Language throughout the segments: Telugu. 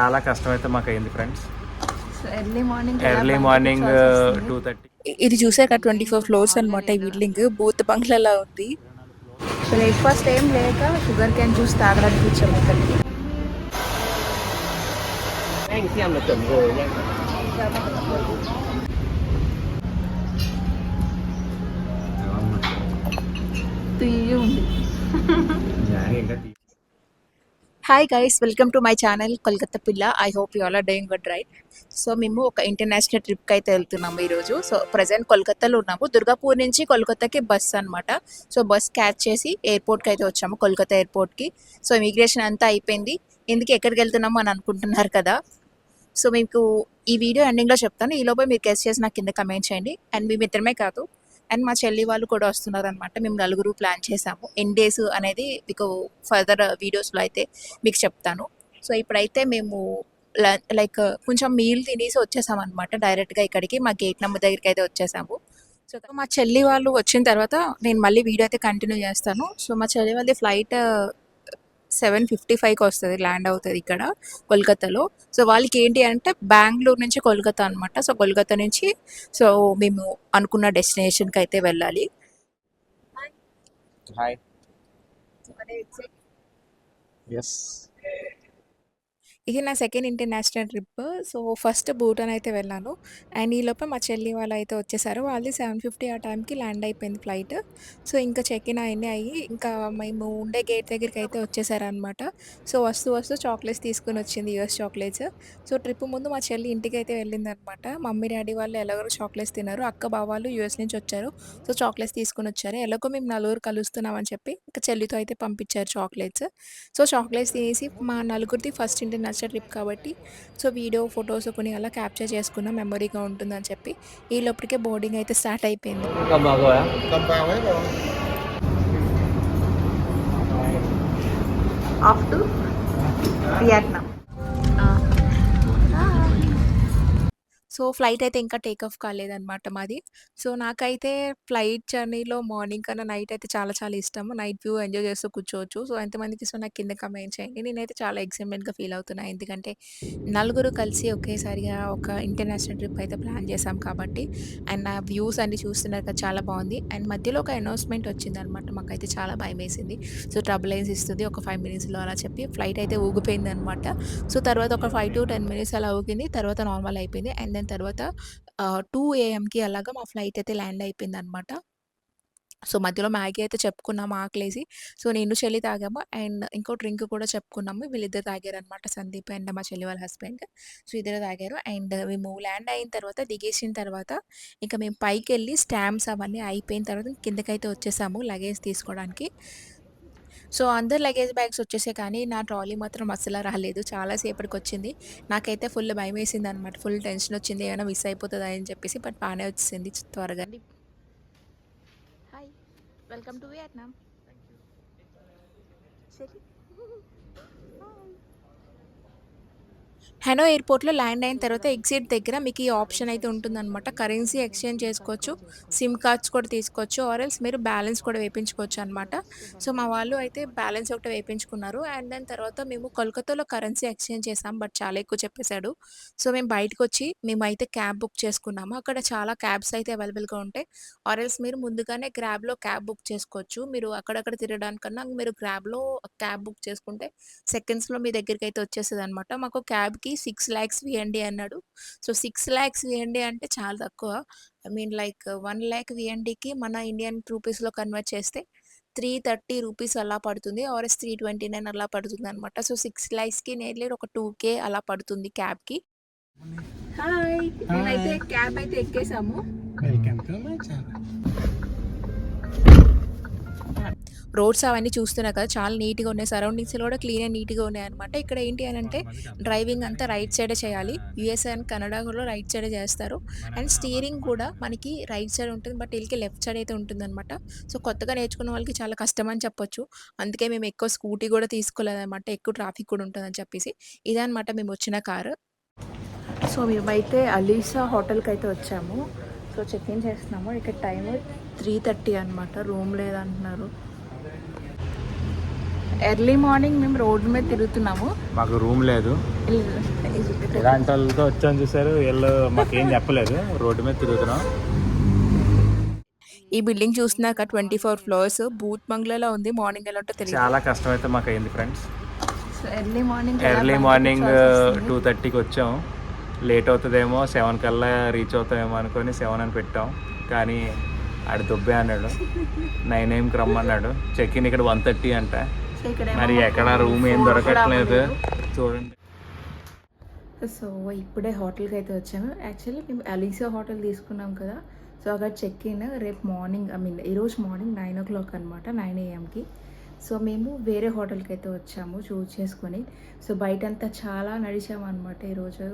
చాలా కష్టం అయితే మాకు అయింది ఫ్రెండ్స్. Early morning 2:30. ఇది చూసాక 24 ఫ్లోర్స్ అనమాట. ఈ బిల్డింగ్ బూత్ బంగ్లాలా ఉంది. బ్రేక్ఫాస్ట్ ఏం లేక షుగర్ క్యాన్ జ్యూస్ తాగడానికి వచ్చాము ఇక్కడికి. తీయ ఉంది. Hi guys, welcome to my channel Kolkata పిల్ల. I hope you all are doing good right. So మేము ఒక ఇంటర్నేషనల్ ట్రిప్కి అయితే వెళ్తున్నాము ఈరోజు. సో ప్రజెంట్ కోల్కతాలో ఉన్నాము. దుర్గాపూర్ నుంచి కోల్కతాకి బస్ అనమాట. సో బస్ క్యాచ్ చేసి ఎయిర్పోర్ట్కి అయితే వచ్చాము, కోల్కతా ఎయిర్పోర్ట్కి. సో ఇమిగ్రేషన్ అంతా అయిపోయింది. ఎందుకు ఎక్కడికి వెళ్తున్నాము అని అనుకుంటున్నారు కదా. సో మీకు ఈ వీడియో ఎండింగ్లో చెప్తాను. ఈలోపే మీరు గెస్ట్ చేసి నాకు కింద కమెంట్ చేయండి. అండ్ మేము ఇద్దరమే కాదు, అండ్ మా చెల్లి వాళ్ళు కూడా వస్తున్నారు అనమాట. మేము నలుగురు ప్లాన్ చేసాము. ఎన్ డేస్ అనేది మీకు ఫర్దర్ వీడియోస్లో అయితే మీకు చెప్తాను. సో ఇప్పుడైతే మేము లైక్ కొంచెం మీల్ తినేసి వచ్చేసాం అనమాట. డైరెక్ట్గా ఇక్కడికి మా గేట్ నెంబర్ దగ్గరికి అయితే వచ్చేసాము. సో మా చెల్లి వాళ్ళు వచ్చిన తర్వాత నేను మళ్ళీ వీడియో అయితే కంటిన్యూ చేస్తాను. సో మా చెల్లి వాళ్ళది ఫ్లైట్ 7:55కి వస్తుంది, ల్యాండ్ అవుతుంది ఇక్కడ కోల్కతాలో. సో వాళ్ళకి ఏంటి అంటే బెంగళూరు నుంచి కోల్కతా అనమాట. సో కోల్కతా నుంచి సో మేము అనుకున్న డెస్టినేషన్కి అయితే వెళ్ళాలి. హాయ్. ఎస్, ఇది నా second international trip. So first Bhutan అయితే వెళ్ళాను. అండ్ ఈలోపే మా చెల్లి వాళ్ళు అయితే వచ్చేసారు. వాళ్ళది 7:50 ఆ టైంకి ల్యాండ్ అయిపోయింది ఫ్లైట్. సో ఇంకా చెక్ ఇన్ అవన్నీ అయ్యి ఇంకా మేము ఉండే గేట్ దగ్గరికి అయితే వచ్చేసారనమాట. సో వస్తూ చాక్లెట్స్ తీసుకుని వచ్చింది, యూఎస్ చాక్లెట్స్. సో ట్రిప్ ముందు మా చెల్లి ఇంటికి అయితే వెళ్ళిందనమాట. మమ్మీ డాడీ వాళ్ళు ఎలాగో చాక్లెట్స్ తిన్నారు, అక్క బావ వాళ్ళు యూఎస్ నుంచి వచ్చారు. సో చాక్లెట్స్ తీసుకుని వచ్చారు. ఎలాగో మేము నలుగురు కలుస్తున్నామని చెప్పి ఇంకా చెల్లితో అయితే పంపించారు చాక్లెట్స్. సో చాక్లెట్స్ తినేసి మా నలుగురిది ఫస్ట్ ఇంటర్నేషనల్ ట్రిప్ కాబట్టి సో వీడియో ఫొటోస్ కొన్ని అలా క్యాప్చర్ చేసుకున్న మెమరీగా ఉంటుందని చెప్పి ఈ లోపలికే బోర్డింగ్ అయితే స్టార్ట్ అయిపోయింది. Off to Vietnam. So flight అయితే ఇంకా టేక్ ఆఫ్ కాలేదనమాట మాది. సో నాకైతే ఫ్లైట్ జర్నీలో మార్నింగ్ కన్నా నైట్ అయితే చాలా చాలా ఇష్టము. నైట్ వ్యూ ఎంజాయ్ చేస్తూ కూర్చోవచ్చు. సో ఎంతమందికి ఇష్టం నాకు కింద కమెంట్ చేయండి. నేనైతే చాలా ఎక్సైట్మెంట్గా ఫీల్ అవుతున్నాను, ఎందుకంటే నలుగురు కలిసి ఒకేసారిగా ఒక ఇంటర్నేషనల్ ట్రిప్ అయితే ప్లాన్ చేసాం కాబట్టి. అండ్ నా వ్యూస్ అన్ని చూస్తున్నారు కదా, చాలా బాగుంది. అండ్ మధ్యలో ఒక అనౌన్స్మెంట్ వచ్చిందనమాట, మాకైతే చాలా భయం వేసింది. సో ట్రబుల్ లైన్స్ ఇస్తుంది ఒక 5 మినిట్స్లో అలా చెప్పి ఫ్లైట్ అయితే ఊగిపోయింది అనమాట. సో తర్వాత ఒక 5 to 10 మినిట్స్ అలా ఊగింది, తర్వాత నార్మల్ అయిపోయింది. అండ్ దెన్ తర్వాత 2 AM అలాగా మా ఫ్లైట్ అయితే ల్యాండ్ అయిపోయిందనమాట. సో మధ్యలో మ్యాగీ అయితే చెప్పుకున్నాము ఆకలేసి. సో నేను చెల్లి తాగాము అండ్ ఇంకో డ్రింక్ కూడా చెప్పుకున్నాము. వీళ్ళిద్దరు తాగారనమాట, సందీప్ అండ్ మా చెల్లి వాళ్ళ హస్బెండ్. సో ఇద్దరు తాగారు. అండ్ మేము ల్యాండ్ అయిన తర్వాత దిగేసిన తర్వాత ఇంకా మేము పైకి వెళ్ళి స్టాంప్స్ అవన్నీ అయిపోయిన తర్వాత కిందకైతే వచ్చేసాము లగేజ్ తీసుకోవడానికి. సో అందరు లగేజ్ బ్యాగ్స్ వచ్చేసాయి, కానీ నా ట్రాలీ మాత్రం అస్సలు రాలేదు, చాలా సేపటికి వచ్చింది. నాకైతే ఫుల్ భయం వేసింది అనమాట, ఫుల్ టెన్షన్ వచ్చింది ఏమైనా మిస్ అయిపోతుందా అని చెప్పేసి. బట్ బాగానే వచ్చింది త్వరగా. Hi, welcome to Vietnam. Hanoi ఎయిర్పోర్ట్లో ల్యాండ్ అయిన తర్వాత ఎగ్జిట్ దగ్గర మీకు ఈ ఆప్షన్ అయితే ఉంటుందన్నమాట. కరెన్సీ ఎక్స్చేంజ్ చేసుకోవచ్చు, సిమ్ కార్డ్స్ కూడా తీసుకోవచ్చు, ఆర్ఎల్స్ మీరు బ్యాలెన్స్ కూడా వేయించుకోవచ్చు అనమాట. సో మా వాళ్ళు అయితే బ్యాలెన్స్ ఒకటి వేయించుకున్నారు. అండ్ దాని తర్వాత మేము కోల్కతాలో కరెన్సీ ఎక్స్చేంజ్ చేసాం, బట్ చాలా ఎక్కువ చెప్పేశాడు. సో మేము బయటకు వచ్చి మేమైతే క్యాబ్ బుక్ చేసుకున్నాము. అక్కడ చాలా క్యాబ్స్ అయితే అవైలబుల్గా ఉంటాయి, ఆర్ఎల్స్ మీరు ముందుగానే గ్రాబ్లో క్యాబ్ బుక్ చేసుకోవచ్చు. మీరు అక్కడక్కడ తిరగడానికన్నా మీరు గ్రాబ్లో క్యాబ్ బుక్ చేసుకుంటే సెకండ్స్లో మీ దగ్గరికి అయితే వచ్చేస్తుంది అనమాట. మాకు క్యాబ్కి 6 lakhs విఎండి అన్నాడు. సో 6 lakhs విఎండి అంటే చాలా తక్కువ. ఐ మీన్ లైక్ 1 lakh విఎండికి మన ఇండియన్ రూపీస్లో కన్వర్ట్ చేస్తే 330 రూపీస్ అలా పడుతుంది, ఆర్ఎస్ 329 అలా పడుతుంది అనమాట. సో 6 lakhsకి నేర్లీ ఒక 2K అలా పడుతుంది క్యాబ్కి. హాయ్, మేమైతే క్యాబ్ అయితే ఎక్కేసాము. Welcome to my channel. Roads అవన్నీ చూస్తున్నా కదా, చాలా నీట్గా ఉన్నాయి. సరౌండింగ్స్లో కూడా క్లీన్ అండ్ నీట్గా ఉన్నాయి అనమాట. ఇక్కడ ఏంటి అని అంటే డ్రైవింగ్ అంతా రైట్ సైడే చేయాలి. యూఎస్ఏ అండ్ కెనడా కూడా రైట్ సైడే చేస్తారు. అండ్ స్టీరింగ్ కూడా మనకి రైట్ సైడ్ ఉంటుంది, బట్ వీళ్ళకి లెఫ్ట్ సైడ్ అయితే ఉంటుంది అనమాట. సో కొత్తగా నేర్చుకున్న వాళ్ళకి చాలా కష్టం అని చెప్పొచ్చు. అందుకే మేము ఎక్కువ స్కూటీ కూడా తీసుకోలేదన్నమాట, ఎక్కువ ట్రాఫిక్ కూడా ఉంటుందని చెప్పేసి. ఇదనమాట మేము వచ్చిన కారు. సో మేమైతే అలీసా హోటల్కి అయితే వచ్చాము. సో చెక్ ఇన్ చేస్తున్నాము. ఇక్కడ టైం 3:30 అనమాట. రూమ్ లేదంటున్నారు. ఎర్లీ మార్నింగ్ మేము రోడ్డు మీద తిరుగుతున్నాము. మాకు రూమ్ లేదు, ఇలాంటి వాళ్ళతో వచ్చాను చూసారు, వీళ్ళు మాకేం చెప్పలేదు, రోడ్డు మీద తిరుగుతున్నాం. ఈ బిల్డింగ్ చూసినాక 24 ఫ్లోర్స్ బూత్ బంగ్లాలో ఉంది. మార్నింగ్ ఎలా ఉంటుందో తెలియదు. చాలా కష్టం అయితే మాకు అయింది ఫ్రెండ్స్. ఎర్లీ మార్నింగ్ 2:30కి వచ్చాము. లేట్ అవుతుందేమో, 7 కల్లా రీచ్ అవుతామేమో అనుకొని 7 అని పెట్టాం. కానీ ఆడు దుబ్బే అన్నాడు, 9 AM రమ్మన్నాడు. చెక్ ఇన్ ఇక్కడ 1:30 అంట. మరి ఎక్కడ రూమ్ ఏం దొరకట్లేదు చూడండి. సో ఇప్పుడే హోటల్కి అయితే వచ్చాము. యాక్చువల్లీ మేము అలీసా హోటల్ తీసుకున్నాం కదా, సో అక్కడ చెక్ ఇన్ రేపు మార్నింగ్, ఈరోజు మార్నింగ్ 9 o'clock అనమాట, 9 AMకి. సో మేము వేరే హోటల్కి అయితే వచ్చాము చూస్ చేసుకొని. సో బయటంతా చాలా నడిచాము అనమాట ఈరోజు.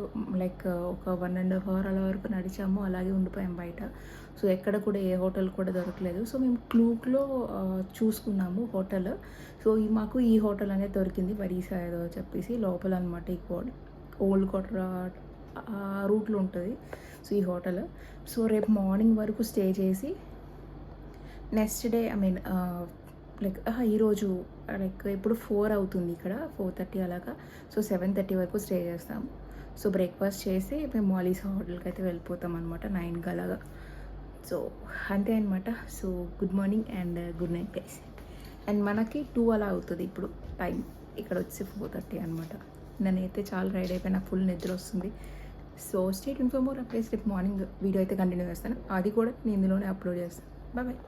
లైక్ ఒక 1.5 hour అలా వరకు నడిచాము, అలాగే ఉండిపోయాం బయట. సో ఎక్కడ కూడా ఏ హోటల్ కూడా దొరకలేదు. సో మేము క్లూక్లో చూసుకున్నాము హోటల్. సో మాకు ఈ హోటల్ అనేది దొరికింది, వరీసా ఏదో చెప్పేసి లోపల అనమాట. ఈ ఓల్డ్ కోట రూట్లో ఉంటుంది సో ఈ హోటల్. సో రేపు మార్నింగ్ వరకు స్టే చేసి నెక్స్ట్ డే లైక్ ఈరోజు లైక్ ఇప్పుడు 4 అవుతుంది, ఇక్కడ 4:30 అలాగా. సో 7:30 వరకు స్టే చేస్తాము. సో బ్రేక్ఫాస్ట్ చేసి మేము అలీసా హోటల్కి అయితే వెళ్ళిపోతాం అనమాట 9 అలాగా. సో అంతే అనమాట. So good morning and good night guys. And మనకి 2 అలా అవుతుంది ఇప్పుడు టైం, ఇక్కడ వచ్చి 4:30 అనమాట. నేనైతే చాలా రైడ్ అయిపోయి, నాకు ఫుల్ నిద్ర వస్తుంది. So stay tune for more updates. రేపు మార్నింగ్ వీడియో అయితే కంటిన్యూ చేస్తాను, అది కూడా నేను ఇందులోనే అప్లోడ్ చేస్తాను. Bye bye.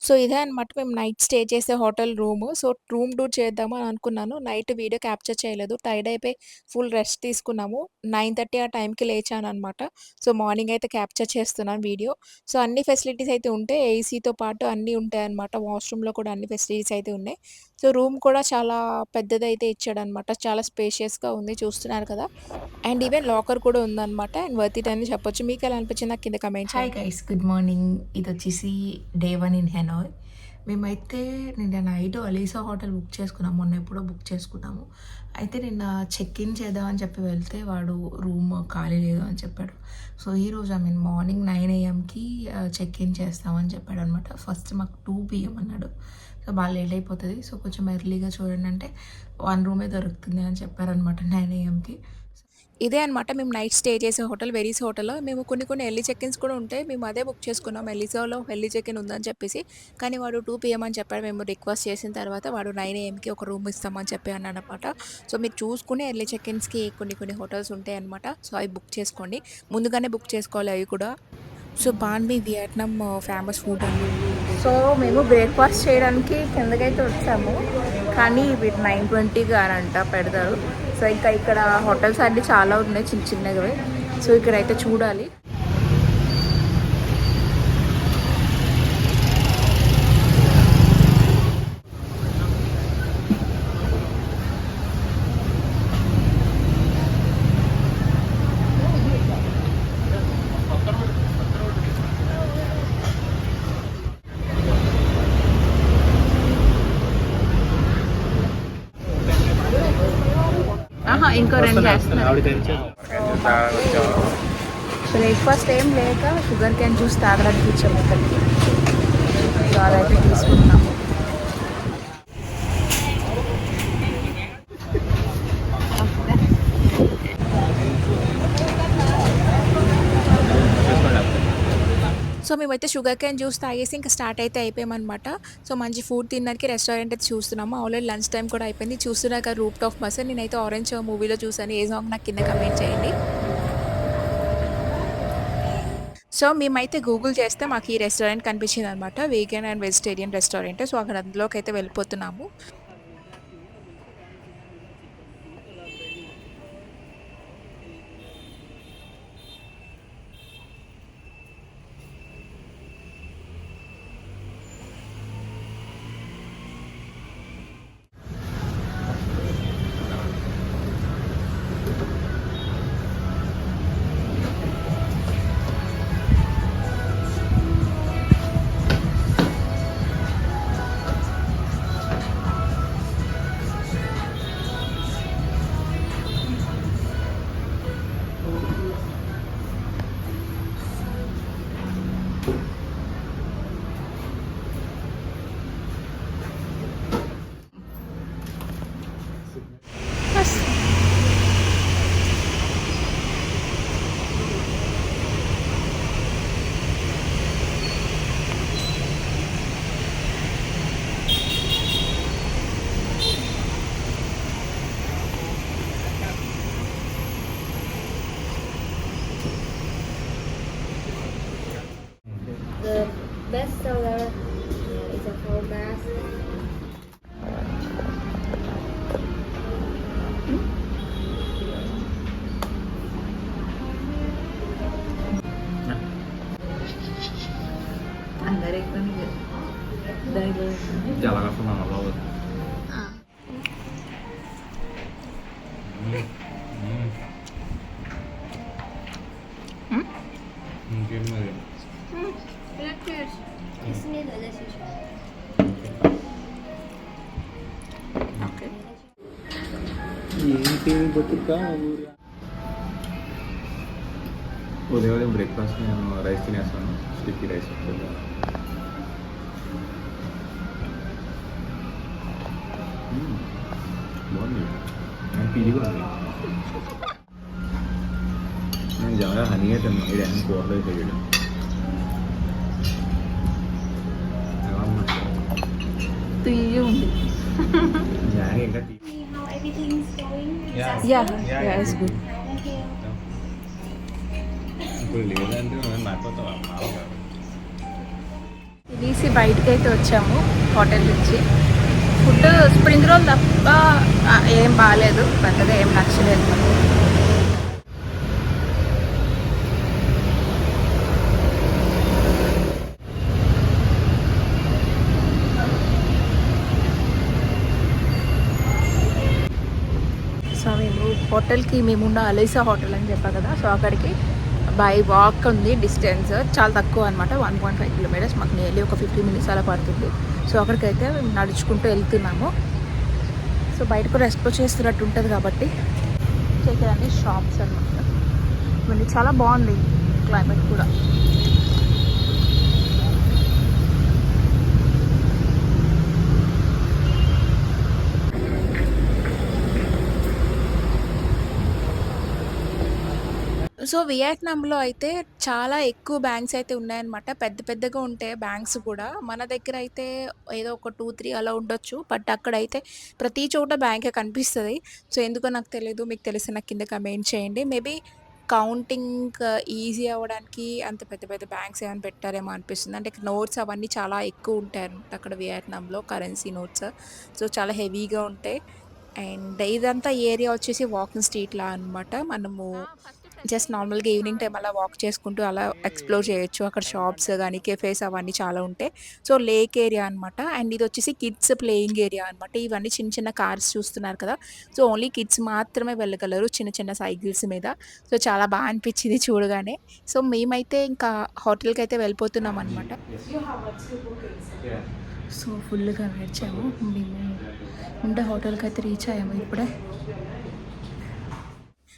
సో ఇదే అనమాట మేము నైట్ స్టే చేసే hotel room. So room tour చేద్దాము అని అనుకున్నాను. నైట్ వీడియో క్యాప్చర్ చేయలేదు, టైర్డ్ అయిపోయి ఫుల్ రెస్ట్ తీసుకున్నాము. 9:30 ఆ టైంకి లేచాను అనమాట. సో మార్నింగ్ అయితే క్యాప్చర్ చేస్తున్నాను వీడియో. సో అన్ని ఫెసిలిటీస్ అయితే ఉంటాయి, ఏసీతో పాటు అన్నీ ఉంటాయి అనమాట. వాష్రూమ్లో కూడా అన్ని ఫెసిలిటీస్ అయితే ఉన్నాయి. సో రూమ్ కూడా చాలా పెద్దదైతే ఇచ్చాడనమాట, చాలా స్పేషియస్గా ఉంది, చూస్తున్నారు కదా. అండ్ ఈవెన్ లాకర్ కూడా ఉందన్నమాట. అండ్ వర్త్ ఇట్ అని చెప్పొచ్చు. మీకు ఎలా అనిపించింది నాకు కింద కమెంట్ హాయ్ చేయండి. Guys, good morning. ఇది వచ్చేసి Day 1 ఇన్ హెనాయ్. మేమైతే నిన్న నైట్ అలీసా హోటల్ బుక్ చేసుకున్నాము, మొన్న ఎప్పుడో బుక్ చేసుకున్నాము. అయితే నిన్న చెక్ ఇన్ చేద్దామని చెప్పి వెళ్తే వాడు రూమ్ ఖాళీ లేదు అని చెప్పాడు. సో ఈరోజు మార్నింగ్ 9 AMకి చెక్ ఇన్ చేస్తామని చెప్పాడు అనమాట. ఫస్ట్ మాకు 2 PM అన్నాడు. సో బాగా లేట్ అయిపోతుంది, సో కొంచెం ఎర్లీగా చూడండి అంటే 1 రూమే దొరుకుతుంది అని చెప్పారనమాట 9 AMకి. ఇదే అనమాట మేము నైట్ స్టే చేసే హోటల్, వెరీస్ హోటల్. మేము కొన్ని ఎర్లీ చెక్-ఇన్స్ కూడా ఉంటాయి, మేము అదే బుక్ చేసుకున్నాం. ఎలిసాలో ఎర్లీ చెక్-ఇన్ ఉందని చెప్పేసి, కానీ వాడు 2 PM అని చెప్పాడు. మేము రిక్వెస్ట్ చేసిన తర్వాత వాడు 9 AMకి ఒక రూమ్ ఇస్తామని చెప్పి అన్నాడు అనమాట. సో మీరు చూసుకుని ఎర్లీ చెక్-ఇన్స్కి కొన్ని హోటల్స్ ఉంటాయి అనమాట. సో అవి బుక్ చేసుకోండి, ముందుగానే బుక్ చేసుకోవాలి అవి కూడా. సో బాన్బీ వియట్నాం ఫేమస్ ఫుడ్ అండి. సో మేము బ్రేక్ఫాస్ట్ చేయడానికి కిందకైతే వచ్చాము, కానీ వీటి 9:20 అంట పెడతారు. సో ఇంకా ఇక్కడ హోటల్స్ అన్నీ చాలా ఉన్నాయి చిన్నవి. సో ఇక్కడైతే చూడాలి. ఇంకో 2 చేస్తున్నారు. బ్రేక్ఫాస్ట్ ఏం లేక షుగర్ క్యాన్ జ్యూస్ తాగడానికి ఇచ్చాము ఇక్కడికి. సో అదైతే తీసుకుంటున్నాము. సో మేమైతే షుగర్ క్యాన్ జ్యూస్ తాగేసి ఇంకా స్టార్ట్ అయితే అయిపోయామన్నమాట. సో మంచి ఫుడ్ తినడానికి రెస్టారెంట్ అయితే చూస్తున్నాము. ఆల్రెడీ లంచ్ టైం కూడా అయిపోయింది. చూస్తున్నాక రూప్ టాప్ మసల్, నేనైతే ఆరెంజ్ మూవీలో చూసాను. ఏ సాంగ్ నాకు కింద కమెంట్ చేయండి. సో మేమైతే గూగుల్ చేస్తే మాకు ఈ రెస్టారెంట్ కనిపించింది అనమాట, vegan and vegetarian restaurant. So అక్కడ అందులోకి అయితే వెళ్ళిపోతున్నాము. చాలా కష్టం అన్న బాబు. ఇంకేం మరి ఓకే ఏంటి బతుకా ఉదయం బ్రేక్ఫాస్ట్ నేను రైస్ తినేస్తాను, స్టిక్కీ రైస్ వస్తుంది. బాగుంది, నేను పీజీగా ఉంది. నేను జనగా హనీ అయితే ఇది ఏం కూరలో చేయడం తీయ ఉంది. ఇంకా How everything's going? Yeah it's good. Thank you. ఇప్పుడు లేదంటే నాకోతావా తీసి బయటకి అయితే వచ్చాము హోటల్ నుంచి. ఫుడ్ స్ప్రింగ్ రోల్ తప్ప ఏం బాగాలేదు, పెద్దగా ఏం నచ్చలేదు. సో మేము హోటల్కి మేమున్న అలైసా హోటల్ అని చెప్పా కదా, సో అక్కడికి బై వాక్ ఉంది డిస్టెన్స్, చాలా తక్కువ అనమాట, 1.5 కిలోమీటర్స్. మాకు నియర్లీ ఒక 50 మినిట్స్ అలా పడుతుంది. సో అక్కడికైతే మేము నడుచుకుంటూ వెళ్తున్నాము. సో బయట కూడా ఎక్స్ప్లోర్ చేస్తున్నట్టు ఉంటుంది కాబట్టి చేసేదాన్ని షాప్స్ అనమాట. మళ్ళీ చాలా బాగుంది క్లైమేట్ కూడా. సో వియట్నాంలో అయితే చాలా ఎక్కువ బ్యాంక్స్ అయితే ఉన్నాయన్నమాట. పెద్ద పెద్దగా ఉంటాయి బ్యాంక్స్ కూడా. మన దగ్గర అయితే ఏదో ఒక 2, 3 అలా ఉండొచ్చు. బట్ అక్కడైతే ప్రతి చోట బ్యాంకే కనిపిస్తది. సో ఎందుకో నాకు తెలీదు. మీకు తెలిస్తే నాకు కింద కమెంట్ చేయండి. మేబీ కౌంటింగ్ ఈజీ అవ్వడానికి అంత పెద్ద పెద్ద బ్యాంక్స్ ఏమైనా పెట్టారేమో అనిపిస్తుంది. అంటే నోట్స్ అవన్నీ చాలా ఎక్కువ ఉంటాయన్నమాట అక్కడ వియట్నాంలో, కరెన్సీ నోట్స్. సో చాలా హెవీగా ఉంటాయి. అండ్ ఇదంతా ఏరియా వచ్చేసి వాకింగ్ స్ట్రీట్‌లా అనమాట. మనము జస్ట్ నార్మల్‌గా ఈవినింగ్ టైమ్ అలా వాక్ చేసుకుంటూ అలా ఎక్స్‌ప్లోర్ చేయొచ్చు. అక్కడ షాప్స్ గానీ, కెఫేస్ అవన్నీ చాలా ఉంటాయి. సో లేక్ ఏరియా అనమాట. అండ్ ఇదొచ్చేసి కిడ్స్ ప్లేయింగ్ ఏరియా అనమాట. ఇవన్నీ చిన్న చిన్న కార్స్ చూస్తున్నారు కదా! సో ఓన్లీ కిడ్స్ మాత్రమే వెళ్ళగలరు చిన్న చిన్న సైకిల్స్ మీద. సో చాలా అనిపించింది చూడగానే. సో మేమైతే ఇంకా హోటల్‌కైతే వెళ్ళిపోతున్నామనమాట. సో ఫుల్‌గా నడిచాము. మేము ఉండే హోటల్‌కి అయితే రీచ్ అయ్యాము ఇప్పుడే.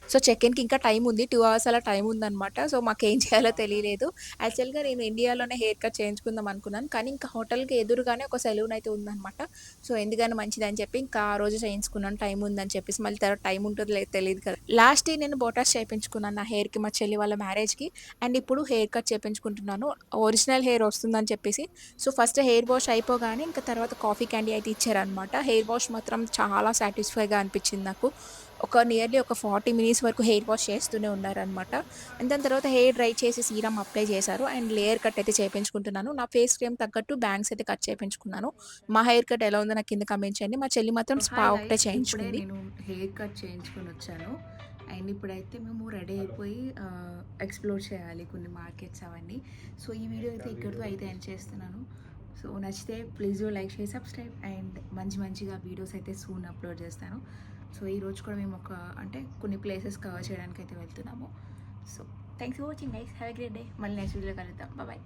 సో చెక్ ఇన్‌కి ఇంకా టైం ఉంది. 2 అవర్స్ అలా టైం ఉందనమాట. సో మాకేం చేయాలో తెలియలేదు. యాక్చువల్‌గా నేను ఇండియాలోనే హెయిర్ కట్ చేయించుకుందాం అనుకున్నాను. కానీ ఇంకా హోటల్‌కి ఎదురుగానే ఒక సెలూన్ అయితే ఉందనమాట. సో ఎందుకని మంచిదని చెప్పి ఇంకా ఆ రోజు చేయించుకున్నాను. టైం ఉందని చెప్పేసి. మళ్ళీ తర్వాత టైం ఉంటుందో లేదో తెలీదు కదా! లాస్ట్ డే నేను బోటాస్ చేయించుకున్నాను నా హెయిర్‌కి మా చెల్లి వాళ్ళ మ్యారేజ్‌కి. అండ్ ఇప్పుడు హెయిర్ కట్ చేయించుకుంటున్నాను. ఒరిజినల్ హెయిర్ వస్తుందని చెప్పేసి. సో ఫస్ట్ హెయిర్ వాష్ అయిపోగానే ఇంకా తర్వాత కాఫీ క్యాండీ అయితే ఇచ్చారనమాట. హెయిర్ వాష్ మాత్రం చాలా సాటిస్ఫైగా అనిపించింది నాకు. నియర్లీ ఒక 40 మినిట్స్ వరకు హెయిర్ వాష్ చేస్తూనే ఉన్నారనమాట. అండ్ దాని తర్వాత హెయిర్ డ్రై చేసి సీరమ్ అప్లై చేశారు. అండ్ లేయర్ కట్ అయితే చేపించుకుంటున్నాను. నా ఫేస్ క్రీమ్ తగ్గట్టు బ్యాంగ్స్ అయితే కట్ చేపించుకున్నాను. మా హెయిర్ కట్ ఎలా ఉందో నాకు కింద కమెంట్ చేయండి. మా చెల్లి మాత్రం స్పా ఒకటే చేయించుకుంది. నేను హెయిర్ కట్ చేయించుకొని వచ్చాను. అండ్ ఇప్పుడైతే మేము రెడీ అయిపోయి ఎక్స్ప్లోర్ చేయాలి కొన్ని మార్కెట్స్ అవన్నీ. సో ఈ వీడియో అయితే ఇక్కడితో అయితే ఎండ్ చేస్తున్నాను. సో నచ్చితే ప్లీజ్ లైక్ చేసి సబ్స్క్రైబ్. అండ్ మంచిగా వీడియోస్ అయితే సూన్ అప్లోడ్ చేస్తాను. సో ఈరోజు కూడా మేము అంటే కొన్ని ప్లేసెస్ కవర్ చేయడానికి అయితే వెళ్తున్నాము. So thanks for watching guys. Have a great day. మళ్ళీ నెక్స్ట్ వీడియో కలుద్దాం. బాయ్.